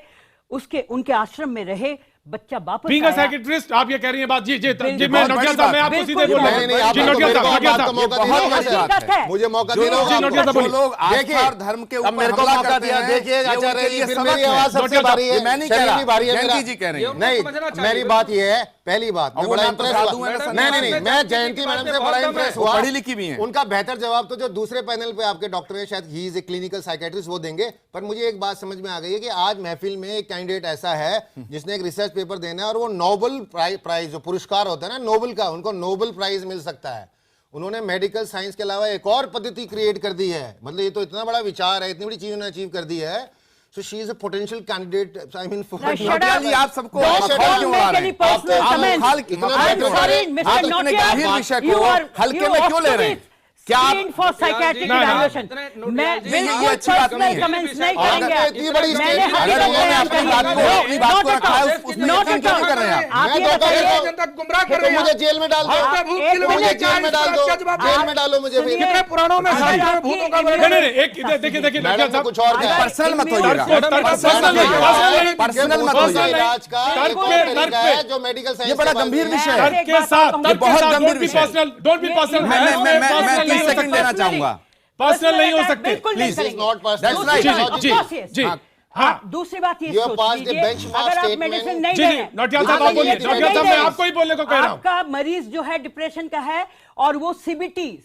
उनके आश्रम में रहे, बच्चा वापस बीइंग अ आया। साइकियाट्रिस्ट आप ये कह रही हैं बात। जी जी बिल्कुल। जी मैं नोटिया साहब, मैं आपको बिल्कुल सीधे बोल रहा नहीं, नहीं, हूं। आप जी मेरे को नोटिया साहब, नोटिया बात का साहब, मौका बहुत दीजिए। हकीकत है। मुझे मौका जो दे रहा हूं जी, आप। नोटिया साहब, जो बोलिए। लोग देखिए, आस्था और धर्म के अब ऊपर मेरे को हमला मौका करते दिया। हैं, देखिए ये आचार्य उनके जी, लिए फिर सबक मेरी है। आवाज सबसे नोटिया भारी है। ये मैं नहीं कह शरीर रहा, भी भारी है जयंती मेरा। जी कह रही हैं। नहीं, समझना चाहिए। मेरी बात ये है, पहली बात मैं वो बड़ा ना तो इंप्रेस साधु हुआ। हैं, ना नहीं नहीं नहीं, संत मैं हैं। जयंती मैडम से बहुत बड़ा कम इंप्रेस है। हुआ। पढ़ी लिखी भी हैं। उनका बेहतर जवाब तो जो दूसरे पैनल पे आपके डॉक्टर हैं, शायद he is a clinical psychiatrist, वो देंगे। पर मुझे एक बात समझ में आ गई है कि आज महफिल में एक कैंडिडेट ऐसा है जिसने एक रिसर्च पेपर देना है और वो नोबेल प्राइज, जो पुरस्कार होता है ना नोबेल का, उनको नोबेल प्राइज मिल सकता है। उन्होंने मेडिकल साइंस के अलावा एक और पद्धति क्रिएट कर दी है। मतलब ये तो इतना बड़ा विचार है, इतनी बड़ी चीज उन्होंने अचीव कर दी है। So she is a potential candidate. I mean, for Now, shut नोटिया up. जी आप सबको Don't मखौल क्यों उड़ा make रहे any हैं? personal आप comments. मखौल इतना मखौल I'm क्यों उड़ा sorry, रहे हैं? Mr. आप इतने Notia. गंभीर विषय You को are- हल्के you में ought क्यों to ले रहे be हैं? क्या आप screened for psychiatric नहीं, evaluation. नहीं, मैं नहीं, बिल्कुल ये अच्छी बात personal नहीं है। comments नहीं आपने करेंगे। इतनी बड़ी मैंने स्टेटमेंट हकीकत अगर उन्होंने बयान अपनी करी। बात को अपनी बात को Not रखा at है all. उसमें Not यकीन at क्यों all. नहीं कर रहे हैं आप? आप मैं ये तो कह बताइए, रहा हूं, जनता गुमराह कर तो रहे हैं। मुझे जेल में डाल दो। आप भूत एक किलो मिनट, मुझे जेल में डाल दो, क्या जवाब जेल में डालो मुझे सुनिए। फिर। कितने पुराणों में अगर शास्त्रों में आपकी भूतों का इमेज- वर्णन नहीं नहीं, एक देखिए देखिए नोटिया मैडम तो साहब, कुछ और कह रहे हैं। पर्सनल मत होइएगा। पर्सनल नहीं, पर्सनल नहीं, पर्सनल मत पर्सनल होइएगा। नहीं। इलाज का तर्क एक और पे, तरीका तर्क है पे। जो मेडिकल साइंस ये बड़ा के बारे गंभीर में विषय है। तर्क एक के बात साथ, कहूं, तर्क के बहुत साथ, गंभीर डोंट बी विषय। Personal, don't be personal. मैं पर्सनल नहीं हो 30 सेकंड सकते। लेना चाहूंगा। पर्सनल नहीं हो सकते बिल्कुल नहीं This is करेंगे। not personal. दूसरी That's right. बात- जी, of course, yes. जी, हाँ, हाँ। दूसरी बात ये You have सोच passed the लीजिए, benchmark अगर आप statement. मेडिसिन नहीं जी दे जी रहे हैं, नोटिया अगर साहब आप बोलिए, इंजेक्शन नोटिया नहीं साहब दे मैं रहे हैं, आपको ही बोलने को कह रहा हूं। आपका मरीज जो है डिप्रेशन का है और वो सीबीटी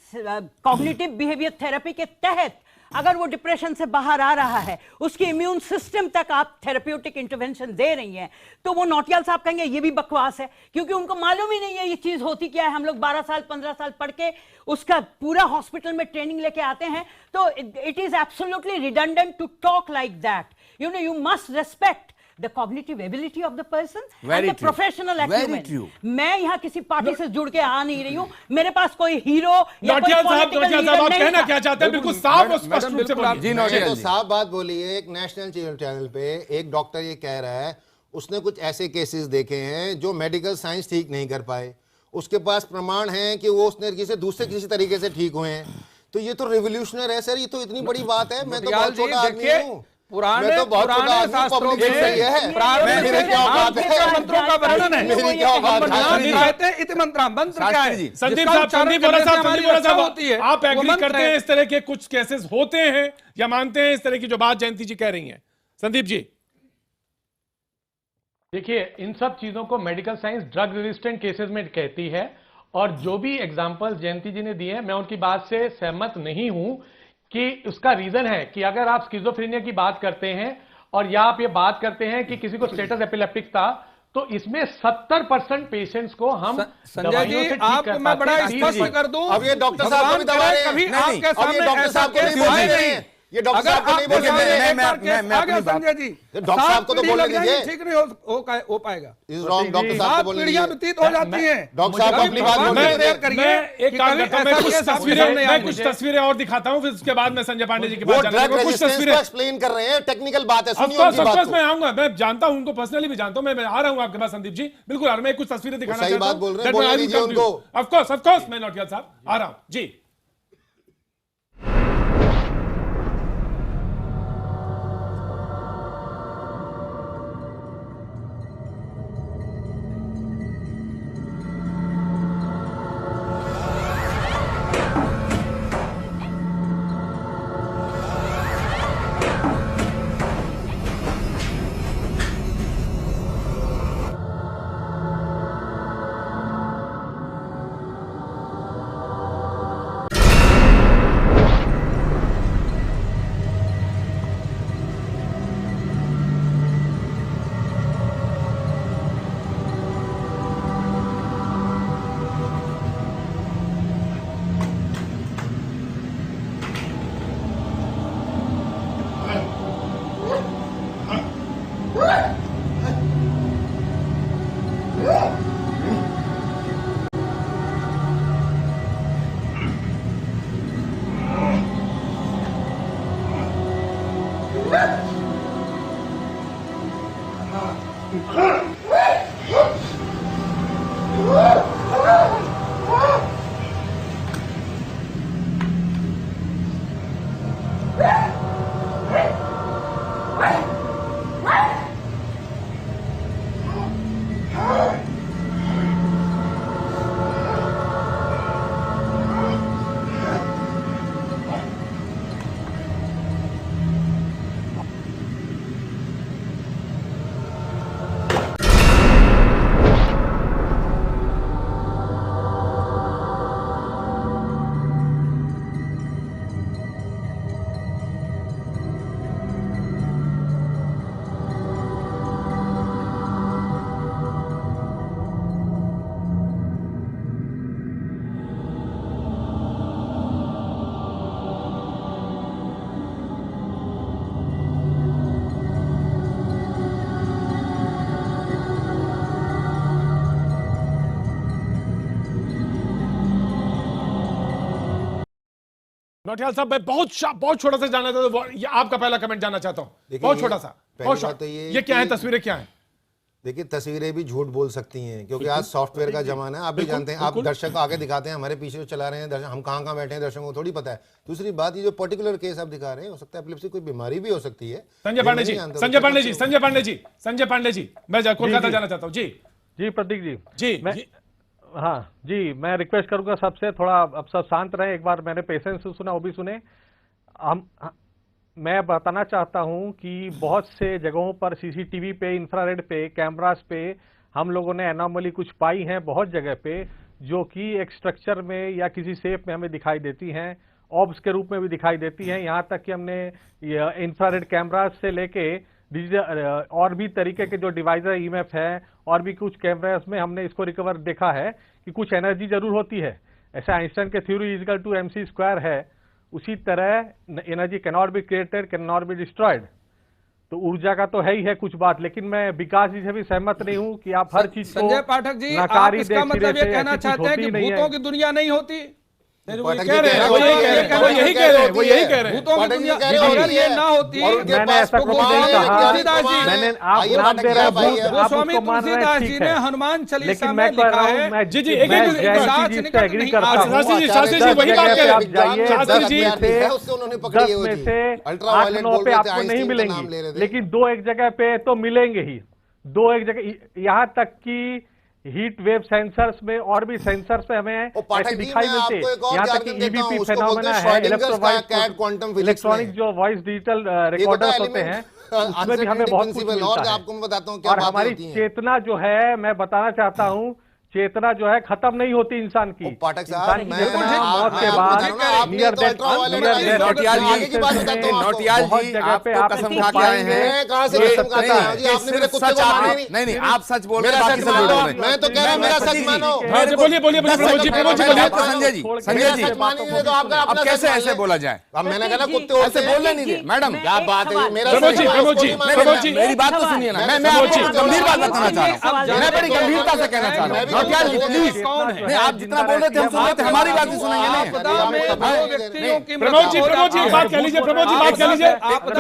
कॉग्निटिव बिहेवियर थेरेपी के तहत अगर वो डिप्रेशन से बाहर आ रहा है, उसकी इम्यून सिस्टम तक आप थेरेप्यूटिक इंटरवेंशन दे रही हैं, तो वो नौटियाल साहब कहेंगे ये भी बकवास है, क्योंकि उनको मालूम ही नहीं है ये चीज होती क्या है। हम लोग 12 साल 15 साल पढ़ के उसका पूरा हॉस्पिटल में ट्रेनिंग लेके आते हैं, तो it is absolutely redundant to talk like that. You know, you must respect the cognitive ability of the person Very and the true. professional Very acumen. true. मैं यहाँ किसी पार्टी से जुड़ के आ नहीं रही हूँ, मेरे पास कोई हीरो या कोई नोटिया साहब, political नोटिया leader साहब आप नहीं कहना था। क्या चाहते हैं? बिल्कुल साफ और स्पष्ट रूप से बोलिए। जी मैंने नोटिया तो जी। साफ बात बोली है। एक नेशनल चैनल पे एक डॉक्टर ये कह रहा है उसने कुछ ऐसे केसेस देखे हैं जो मेडिकल साइंस ठीक नहीं कर पाए, उसके पास प्रमाण है कि वो उसने किसी तरीके से ठीक हुए हैं। तो ये तो रिवोल्यूशनर है सर, ये तो इतनी बड़ी बात है। मैं तो बहुत छोटा आदमी हूँ, पुराने मैं तो बहुत छोटा आदमी हूँ, शास्त्रों पब्लिक से सही है। मेरे क्या औकात है? मंत्रों का वर्णन है। मेरी क्या औकात है? मंत्र कहते हैं इति मंत्र, मंत्र क्या शास्त्री है? जी। संदीप जिसका साहब, उच्चारण संदीप बोरा करने से साहब, हमारी संदीप बोरा रक्षा साहब, होती है। आप वो एग्री मंत्र करते है। हैं इस तरह के कुछ केसेस होते हैं या मानते हैं इस तरह की जो बात जयंती जी कह रही हैं? संदीप जी देखिए, इन सब चीजों को medical science drug resistant cases में कहती है, और जो भी एग्जांपल जयंती जी ने दिए हैं मैं उनकी बात से सहमत नहीं हूं कि उसका रीजन है कि अगर आप स्किज़ोफ्रेनिया की बात करते हैं और या आप ये बात करते हैं कि किसी को स्टेटस एपिलेप्टिक था, तो इसमें 70% पेशेंट्स को हम संजय दवाइयों जी से ठीक आपको कर मैं बड़ा पाते हैं। स्पष्ट कर दूं, अब ये डॉक्टर साहब को भी दबा रहे हैं। कभी नहीं, आपके अब ये सामने डॉक्टर ऐसा साहब को केस नहीं बोल आए रहे नहीं। हैं। ये डॉक्टर अगर साहब को नहीं आपके बोलने सामने दीजिए। एक बार मैं केस आ गया अपनी बात- संजय जी, ये डॉक्टर साहब को तो 7 बोलने पीढ़ी लग जाएंगी, दीजिए। ठीक नहीं हो पाएगा। इज रॉन्ग, डॉक्टर साहब को 7 बोलने पीढ़ियां दीजिए। व्यतीत हो जाती हैं। डॉक्टर साहब को अपनी बात बोलने मैं दीजिए। मैं एक काम करता हूं, मैं कुछ तस्वीरें मुझे- तस्वीरें और दिखाता हूं, फिर उसके बाद मैं संजय पांडे जी के वो पास ड्रग जाऊंगा। कुछ रेजिस्टेंस तस्वीरें को एक्सप्लेन कर रहे हैं, टेक्निकल बात है, Of सुनिए course, उनकी of बात course, को। मैं आऊंगा, मैं जानता हूं उनको पर्सनली भी जानता हूं, मैं आ रहा हूं आपके पास संदीप जी, बिल्कुल। और मैं कुछ तस्वीरें दिखाना सही चाहता बात हूं। बोल रहे हैं, That बोलने I will दीजिए come to you. उनको। Of course, मैं नौटियाल साहब आ रहा हूं जी। नौटियाल साहब, मैं बहुत छोटा सा जानना चाहता हूं, ये आपका पहला कमेंट जानना चाहता हूं, देखिए, बहुत छोटा सा, पहली बहुत बात शॉर्ट। तो ये ये क्या है, कि- तस्वीरें क्या है? देखिए, तस्वीरें भी झूठ बोल सकती हैं, क्योंकि आज सॉफ्टवेयर का जमाना है। आप भी जानते हैं, आप दर्शक को आगे दिखाते हैं, हमारे पीछे जो चला रहे हैं दर्शक, हम कहाँ बैठे हैं दर्शकों को थोड़ी पता है। दूसरी बात, ये जो पर्टिकुलर केस आप दिखा रहे हैं, हो सकता है एपिलेप्सी कोई बीमारी भी हो सकती है। संजय पांडे जी, संजय पांडे जी, संजय पांडे जी, संजय पांडे जी, मैं कोलकाता जाना चाहता हूँ जी। जी प्रतीक जी, जी हाँ जी, मैं रिक्वेस्ट करूंगा सबसे, थोड़ा अब सब शांत रहे। एक बार मैंने पेशेंस से सुना, वो भी सुने। मैं बताना चाहता हूं कि बहुत से जगहों पर सीसीटीवी पे, इंफ्रारेड पे, कैमरास पे हम लोगों ने एनॉमली कुछ पाई हैं बहुत जगह पे, जो कि एक स्ट्रक्चर में या किसी शेप में हमें दिखाई देती हैं, ऑब्स के रूप में भी दिखाई देती हैं। यहाँ तक कि हमने इंफ्रारेड कैमरास से लेके डिजिटल और भी तरीके के जो डिवाइजर ईएमएफ है और भी कुछ कैमरास में हमने इसको रिकवर देखा है कि कुछ एनर्जी जरूर होती है। ऐसा आइंस्टाइन के theory equal to mc square है, उसी तरह energy can not be created, can not be destroyed. तो ऊर्जा का तो है ही है कुछ बात, लेकिन मैं विकास जी से भी सहमत नहीं हूँ कि आप हर चीज को संजय पाठक जी, आप नकारी इसका देख मतलब ये सिरे से, कहना ऐसी चीज चाहते हैं कि होती नहीं है। भूतों की दुनिया नहीं होती? वो यही कह रहे हैं, वो यही कह रहे हैं, वो यही कह रहे हैं। भूतों की दुनिया अगर ये ना होती, मैंने ऐसा कुछ नहीं कहा। मैंने आप नाम दे रहे हैं भूत, आप गोस्वामी उसको मान रहे हैं, तुलसीदास जी ठीक ने है। हनुमान चालीसा लेकिन में मैं कह लिखा रहा है, हूँ, मैं जी, एक मैं एक मिनट, जयंती जी से एग्री करता हूँ। शास्त्री जी वही बात कह रहे आप जाइए, हैं, शास्त्री जी, 10 में से 8-9 पे आपको नहीं मिलेंगी, लेकिन 2 एक जगह पे तो मिलेंगे ही। 2 एक जगह, यहाँ तक कि हीट वेव सेंसर्स में और भी सेंसर्स पे हमें ऐसे दिखाई मिलते हैं। यहाँ तक कि ईवीपी फेनोमेना है, इलेक्ट्रॉनिक जो वॉइस डिजिटल रिकॉर्डर्स होते हैं, उसमें भी हमें बहुत कुछ मिलता है। आपको मैं बताता हूँ क्या और बातें हमारी होती हैं। चेतना जो है, मैं बताना चाहता हूँ, चेतना जो है खत्म नहीं होती इंसान की। पाठक इंसान साहब, की मैं चेतना मौत के आपको बाद बता रहा हूं, आपने नियर तो death, ultraviolet near death, Nautiyal ji, आगे की बात बताता हूं आपको। नौटियाल बहुत जी, जगह आप पे तो आप कसम इसको खा के आए पाएंगे। हैं। मैं कहाँ से ये कसम खाता हूं? जी, नहीं, आपने मेरे सिर्फ कुत्ते सच को माना आप- नहीं। नहीं, आप सच बोल रहे मेरा हैं, बाकी सच सब झूठ मानो, बोल रहे हैं। मैं तो कह रहा हूं मेरा सच मानो। हाँ जी, बोलिए बोलिए बोलिए, प्रमोद जी, प्रमोद जी मैं बोलिए। बात तो संजय जी, संजय जी, मेरा सच मानेंगे तो आपका अब अपना कैसे सच मान ऐसे लें। बोला जाए? अब मैंने कहा ना, कुत्ते ऐसे होते हैं। बोलने नहीं दिए मैडम। क्या बात है, मेरा प्रमोद सच जी, मानो, प्रमोद उसको जी, नहीं मानो। प्रमोद जी, मेरी बात तो सुनिए ना, मैं आपको गंभीर बात बताना चाह रहा हूँ। मैं बड़ी गंभीरता से कहना चाह रहा हूँ। नौटियाल जी प्लीज, नहीं आप जितना बोल रहे थे हम सुन रहे थे, हमारी बात ही सुनाइए ना। आपदा में 2 व्यक्तियों की प्रमोद जी, प्रमोद जी, बात कह लीजिए, प्रमोद जी, बात कह लीजिए।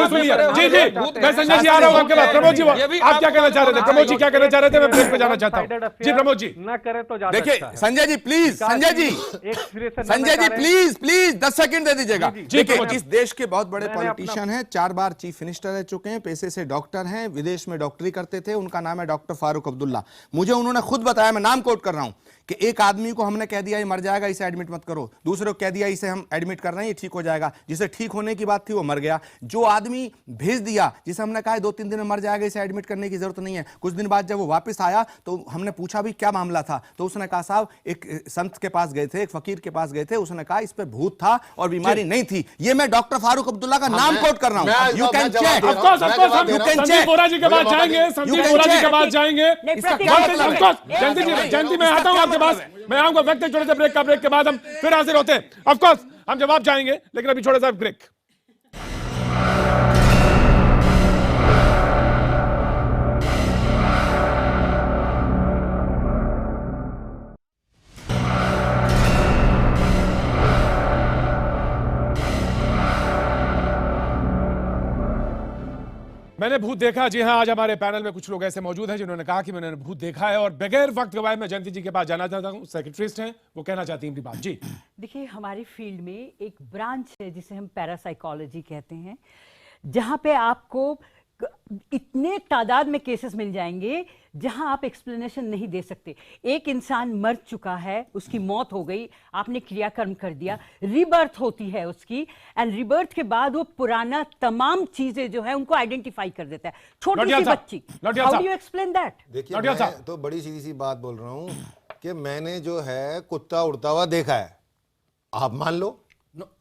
सुनिए, जी जी, मैं संजय जी आ रहा हूँ आपके पास। प्रमोद जी, आप क्या कहना चाह रहे थे? प्रमोद जी क्या कहना चाह रहे थे? मैं ब्रेक पे जाना चाहता हूँ। जी प्रमोद जी, न करे तो ज्यादा देखिए अच्छा है। संजय जी प्लीज, संजय जी, एक सिरे से न Sanjay ji नकारें। Please please 10 second दे दीजिएगा। देखिए प्रमोद। इस देश के बहुत बड़े मैंने पॉलिटिशियन हैं, 4 बार चीफ मिनिस्टर रह चुके हैं, पेशे से डॉक्टर हैं, विदेश में डॉक्टरी करते थे। उनका नाम है डॉक्टर फारूक अब्दुल्ला। मुझे उन्होंने खुद बताया, मैं नाम कोट कर रहा हूं, कि एक आदमी को हमने कह दिया ये मर जाएगा, इसे एडमिट मत करो। दूसरे को कह दिया इसे हम एडमिट कर रहे हैं, ये ठीक हो जाएगा। जिसे ठीक होने की बात थी वो मर गया। जो आदमी भेज दिया, जिसे हमने कहा 2-3 दिन में मर जाएगा, इसे एडमिट करने की जरूरत नहीं है, कुछ दिन बाद जब वो वापस आया तो हमने पूछा भी क्या मामला था, तो उसने कहा साहब एक संत के पास गए थे, एक फकीर के पास गए थे, उसने कहा इस पे भूत था और बीमारी नहीं थी। ये मैं डॉक्टर फारूक अब्दुल्ला का नाम कोट कर रहा हूं। You can check. Of course हम You can Sandeep check. Bora ji के पास जाएंगे, Sandeep can Bora ji check. के पास जाएंगे। इसका प्रतीक, क्या एक मतलब ऑफ है? कोर्स जयंती जी, जयंती मैं आता हूं आपके पास, मैं आऊंगा वक्त छोटे से ब्रेक के बाद हम फिर हाजिर होते हैं। ऑफ कोर्स हम जवाब चाहेंगे, लेकिन अभी छोटा सा ब्रेक। मैंने भूत देखा, जी हाँ, आज हमारे पैनल में कुछ लोग ऐसे मौजूद हैं जिन्होंने कहा कि मैंने भूत देखा है, और बगैर वक्त गवाए मैं जयंती जी के पास जाना चाहता हूं। सेक्रेटरिस्ट हैं, वो कहना चाहती हैं अपनी बात। जी देखिए, हमारी फील्ड में एक ब्रांच है जिसे हम पैरासाइकोलॉजी कहते हैं, जहां पे आपको इतने तादाद में केसेस मिल जाएंगे जहां आप एक्सप्लेनेशन नहीं दे सकते। एक इंसान मर चुका है, उसकी मौत हो गई, आपने क्रियाकर्म कर दिया, रीबर्थ होती है उसकी, एंड रीबर्थ के बाद वो पुराना तमाम चीजें जो है उनको आइडेंटिफाई कर देता है। छोटी नौटियाल सी साहब, बच्ची, नौटियाल हाउ साहब। Do you explain that? देखिए, नौटियाल मैं साहब। तो बड़ी सीधी सी बात बोल रहा हूँ कि मैंने जो है कुत्ता उड़ता हुआ देखा है, आप मान लो।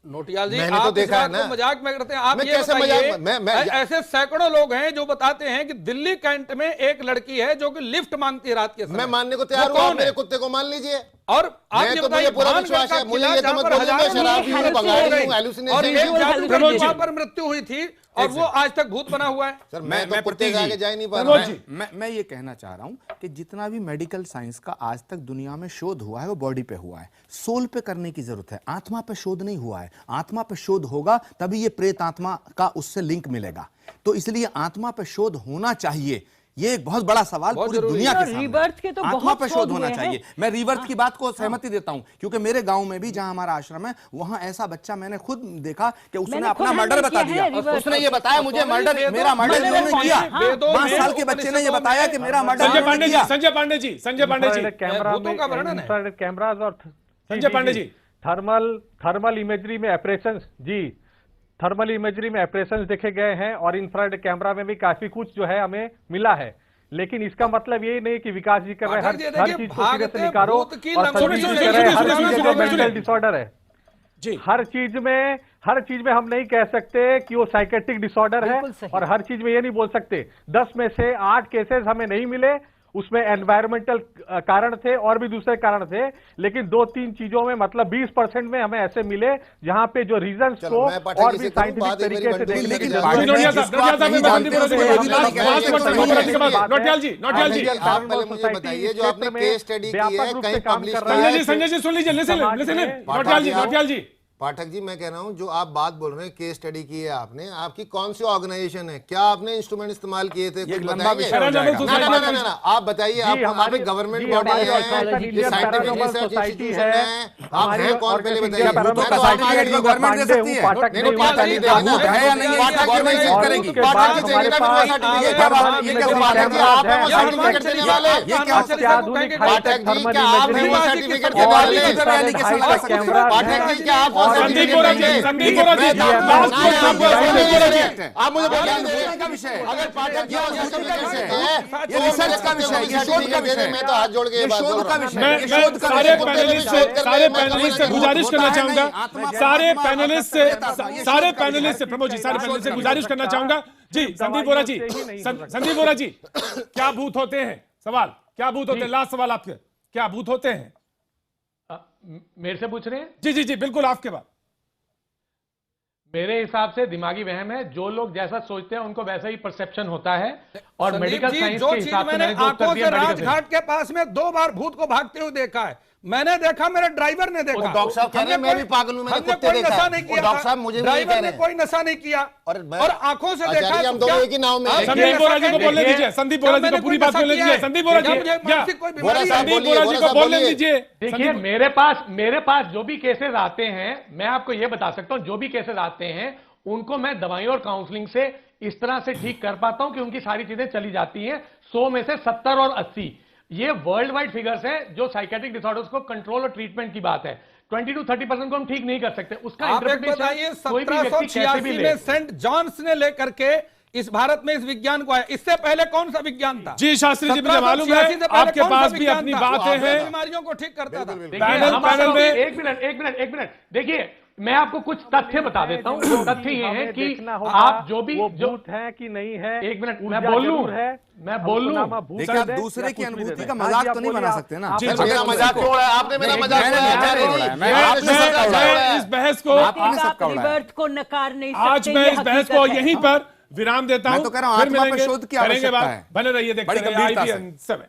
नोटियाल जी, मैंने आप तो इस देखा है बात को ना। मजाक में करते हैं। आप मैं ये कैसे बताइए, मजाक में- ऐसे सैकड़ों लोग हैं जो बताते हैं कि दिल्ली कैंट में एक लड़की है जो कि लिफ्ट मांगती है रात के समय। मैं मानने को वो तैयार हूं, कौन आप मेरे है? कुत्ते को मान लीजिए। और आप मैं ये तो बताइए मुझे पूरा भानगढ़ विश्वास का है, मुझे किला ये तो जहाँ मत पर बोलिए मैं हजारों शराब लोगों पी की हूं, मृत्यु भगाड़ हो रही गई, हूं, और hallucination एक है। जादूगर प्रमोद की जी। वहां पर मृत्यु हुई थी और वो आज तक भूत बना हुआ है। सर मैं तो कुत्ते प्रतीक के जी, आगे जा ही नहीं पा प्रमोद रहा जी। मैं ये कहना चाह रहा हूं कि जितना भी मेडिकल साइंस का आज तक दुनिया में शोध हुआ है वो बॉडी पे हुआ है, सोल पे करने की जरूरत है, आत्मा पे शोध नहीं हुआ है। आत्मा पे शोध होगा तभी ये प्रेत आत्मा का उससे लिंक मिलेगा, तो इसलिए आत्मा पे शोध होना चाहिए। ये एक बहुत बड़ा सवाल बहुत पूरी जरूरी दुनिया है। के सामने रीबर्थ के तो आत्मा बहुत पे शोध शोध होना हुए हैं। चाहिए। मैं रिवर्थ की बात को सहमति देता हूं, क्योंकि मेरे गांव में भी जहां हमारा आश्रम है वहां ऐसा बच्चा मैंने खुद देखा कि उसने मैंने अपना खुद मर्डर हैंडल बता किया दिया। है रिवर्स। उसने ये बताया मुझे मर्डर, मेरा मर्डर इन्होंने किया। 5 साल के बच्चे ने ये बताया कि मेरा मर्डर संजय इन्होंने पांडे जी, किया। संजय पांडे जी, संजय पांडे जी, इंफ्रारेड कैमरा भूतों का वर्णन है। इंफ्रारेड कैमराज और संजय पांडे जी। थर्मल इमेजरी में ऑपरेशंस जी, थर्मल इमेजरी में ऑपरेशंस देखे गए हैं और इंफ्रारेड कैमरा में भी काफी कुछ जो है हमें मिला है, लेकिन इसका मतलब ये नहीं कि विकास जी कर रहे पाठक जी, हर देखिए, चीज को सिरे से भागते निकालो भूत की और लंगोटी संजीव से जी कह रहे हैं हर सुनिए, चीज सुनिए, को मेंटल सुनिए। डिसऑर्डर है। जी। हर चीज में हम नहीं कह सकते कि वो साइकेट्रिक डिसऑर्डर है, बिल्कुल सही। और हर चीज में ये नहीं बोल सकते। 10 में से 8 केसेस हमें नहीं मिले, उसमें एनवायरमेंटल कारण थे और भी दूसरे कारण थे, लेकिन 2-3 चीजों में मतलब 20% में हमें ऐसे मिले जहां पे जो रीजंस चलो, को मैं पाठक और जी भी से करूं, साइंटिफिक बात एक तरीके मेरी से बंटी देखने की लेकिन जरूरत है। नोटियाल साहब, नोटियाल साहब, मैं बंदी बोल रही हूं। लास्ट क्वेश्चन, नोटियाल के बाद, नोटियाल जी, नोटियाल जी। आप पहले मुझे बताइए जो आपने केस स्टडी की है कहीं पब्लिश संजय जी सुन लीजिए, लिसन, नोटियाल जी, नोटियाल जी। पाठक जी मैं कह रहा हूं जो आप बात बोल रहे हैं केस स्टडी की है आपने, आपकी कौन सी ऑर्गेनाइजेशन है, क्या आपने इंस्ट्रूमेंट इस्तेमाल किए थे, कुछ लंबा बताएंगे? विषय हो जाएगा। ना, आप बताइए, आप एक गवर्नमेंट बॉडी है, ये साइंटिफिक रिसर्च इंस्टीट्यूशन है, आप हैं कौन पहले बताइए। भूतों का सर्टिफिकेट भी गवर्नमेंट दे सकती है। पाठक नहीं, पाठक जी देंगे ना। भूत है या नहीं है, पाठक जी गवर्नमेंट नहीं चेक और करेगी। उसके बाद हमारे पास सर्टिफिकेट ये क्या पाठक जी आप हैं वो सर्टिफिकेट देने वाले, ये क्या अत्याधुनिक पाठक जी क्या आप हैं वो सर्टिफिकेट देने वाले, पाठक जी क्या आप वो संदीप सर्टिफिकेट बोरा जी, देंगे? संदीप बोरा जी, लास्ट क्वेश्चन आपको संदीप बोरा जी। आप मुझे ये बताइए का विषय है, अगर पाठक जी वो सर्टिफिकेट देते हैं ये रिसर्च का विषय है, ये शोध का विषय है। मैं तो हाथ जोड़ के ये ये बात बोल शोध रहा का हूं। विषय मैं है, ये शोध का सारे विषय है। पैनलिस्ट से गुजारिश करना चाहूंगा, सारे पैनलिस्ट से प्रमोद जी, सारे पैनलिस्ट से गुजारिश करना चाहूंगा जी। संदीप बोरा जी, संदीप बोरा जी, क्या भूत होते हैं? सवाल, क्या भूत होते हैं? लास्ट सवाल आपके, क्या भूत होते हैं? मेरे से पूछ रहे हैं? जी जी जी, बिल्कुल आपके बाद। मेरे हिसाब से दिमागी वहम है, जो लोग जैसा सोचते हैं उनको वैसा ही परसेप्शन होता है, और संदीप मेडिकल जी, साइंस जो के चीज हिसाब से मैंने मैंने जो उत्तर आंखों दिया से मेडिकल साइंस। राजघाट के पास में 2 बार भूत को भागते हुए देखा है, मैंने देखा, मेरे ड्राइवर ने देखा। डॉक्टर साहब कह रहे हैं मैं भी पागल हूं, मैंने हमने कुत्ते कोई देखा नशा है। नहीं और किया डॉक्टर था। साहब मुझे भी यही कह ड्राइवर रहे ने हैं। कोई नशा नहीं किया और मैं- और आंखों से आचार्य देखा। जी, हम दोनों एक ही नाव में हैं। संदीप बोरा जी को बोलने दीजिए, संदीप बोरा जी को पूरी बात बोलने दीजिए। संदीप बोरा जी, क्या बोरा साहब संदीप बोलिए, बोरा जी बोरा को साहब बोलने बोलिए। दीजिए। देखिए, मेरे पास जो भी केसेस आते हैं, मैं आपको यह बता सकता हूं, जो भी केसेस आते हैं उनको मैं दवाइयों और काउंसलिंग से इस तरह से ठीक कर पाता हूं कि उनकी सारी चीजें चली जाती हैं। 100 में से 70 और 80 ये वर्ल्ड वाइड फिगर्स हैं जो साइकेट्रिक डिसऑर्डर्स को कंट्रोल और ट्रीटमेंट की बात है। 20 to 30% को हम ठीक नहीं कर सकते, उसका आप एक इंटरप्रिटेशन बताइए, कोई भी व्यक्ति कैसे भी 1786 ले। में सेंट जॉन्स ने लेकर के इस भारत में इस विज्ञान को आया, इससे पहले कौन सा विज्ञान था? जी शास्त्री जी, मुझे मालूम 1786 से है पहले आपके कौन सा पास भी विज्ञान अपनी था? बातें वो हैं। बीमारियों को ठीक करता था। देखिए, पैनल में एक मिनट देखिए, मैं आपको कुछ तथ्य बता देता हूं। जो तथ्य ये है कि आप जो भी वो जो भूत है कि नहीं है, एक मिनट, मैं ऊर्जा बोल लूं, जरूर है, मैं बोल लूं। हमको नामा भूत देखिए, आप दे, दूसरे या की कुछ भी अनुभूति दे का दे। मजाक हाँ तो जी, नहीं आप बना बोलिए, सकते ना। आप- जी, आप- मेरा मजाक क्यों उड़ाया आपने? मेरा मजाक मैंने उड़ाया मजाक नहीं आपने। उड़ाया, मैं आपने आपने मजाक सबका उड़ाया। उड़ाया। इस बहस को आपने आप सबका उड़ाया। रिवर्थ को नकार नहीं सकते। आज मैं ये इस बहस को हकीकत है। यहीं पर विराम देता हूं। मैं तो कह रहा हूं, फिर आत्मा पे मिलेंगे, शोध की करेंगे आवश्यकता बात। है। बने रहिए, देखते बड़ी रहिए गंभीरता से। IBN 7।